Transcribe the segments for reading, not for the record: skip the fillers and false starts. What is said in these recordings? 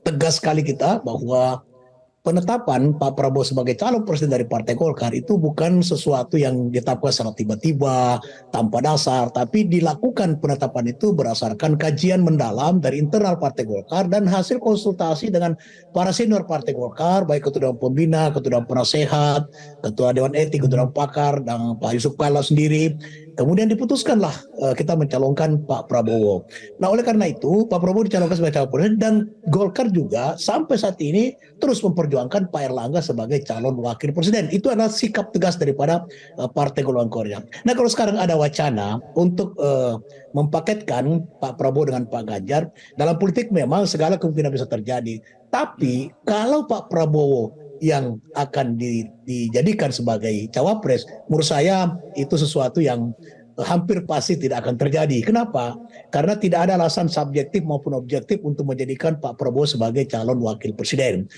tegas sekali kita bahwa penetapan Pak Prabowo sebagai calon presiden dari Partai Golkar itu bukan sesuatu yang ditetapkan secara tiba-tiba, tanpa dasar, tapi dilakukan penetapan itu berdasarkan kajian mendalam dari internal Partai Golkar dan hasil konsultasi dengan para senior Partai Golkar, baik Ketua Dewan Pembina, Ketua Dewan Penasehat, Ketua Dewan Etik, Ketua Dewan Pakar, dan Pak Yusuf Kala sendiri. Kemudian diputuskanlah kita mencalonkan Pak Prabowo. Nah, oleh karena itu Pak Prabowo dicalonkan sebagai calon presiden dan Golkar juga sampai saat ini terus memperjuangkan Pak Erlangga sebagai calon wakil presiden. Itu adalah sikap tegas daripada Partai Golongan Karya. Nah, kalau sekarang ada wacana untuk mempaketkan Pak Prabowo dengan Pak Ganjar, dalam politik memang segala kemungkinan bisa terjadi. Tapi kalau Pak Prabowo yang akan dijadikan sebagai cawapres, menurut saya itu sesuatu yang hampir pasti tidak akan terjadi. Kenapa? Karena tidak ada alasan subjektif maupun objektif untuk menjadikan Pak Prabowo sebagai calon wakil presiden.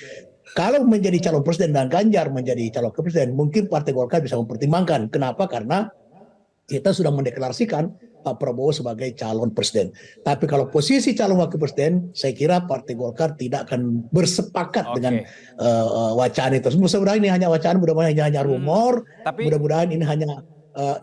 Kalau menjadi calon presiden dan Ganjar menjadi calon wakil presiden, mungkin Partai Golkar bisa mempertimbangkan. Kenapa? Karena kita sudah mendeklarasikan Pak Prabowo sebagai calon presiden. Tapi kalau posisi calon wakil presiden, saya kira Partai Golkar tidak akan bersepakat dengan wacana itu. Mudah-mudahan ini hanya wacana, mudah-mudahan ini hanya rumor, mudah-mudahan ini hanya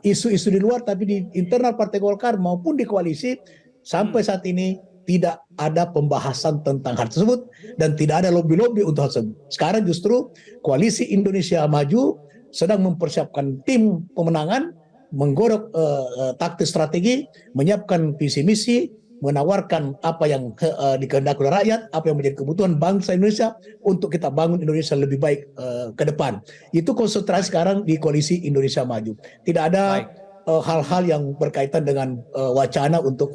isu-isu di luar, tapi di internal Partai Golkar maupun di koalisi sampai saat ini tidak ada pembahasan tentang hal tersebut dan tidak ada lobby-lobby untuk hal tersebut. Sekarang justru koalisi Indonesia Maju sedang mempersiapkan tim pemenangan, menggodok taktik strategi, menyiapkan visi misi, menawarkan apa yang dikehendaki oleh rakyat, apa yang menjadi kebutuhan bangsa Indonesia untuk kita bangun Indonesia lebih baik ke depan. Itu konsentrasi sekarang di koalisi Indonesia Maju. Tidak ada hal-hal yang berkaitan dengan wacana untuk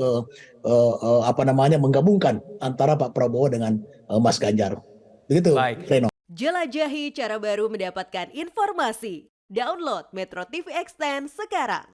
menggabungkan antara Pak Prabowo dengan Mas Ganjar. Begitu, Reno. Jelajahi cara baru mendapatkan informasi. Download Metro TV Extend sekarang.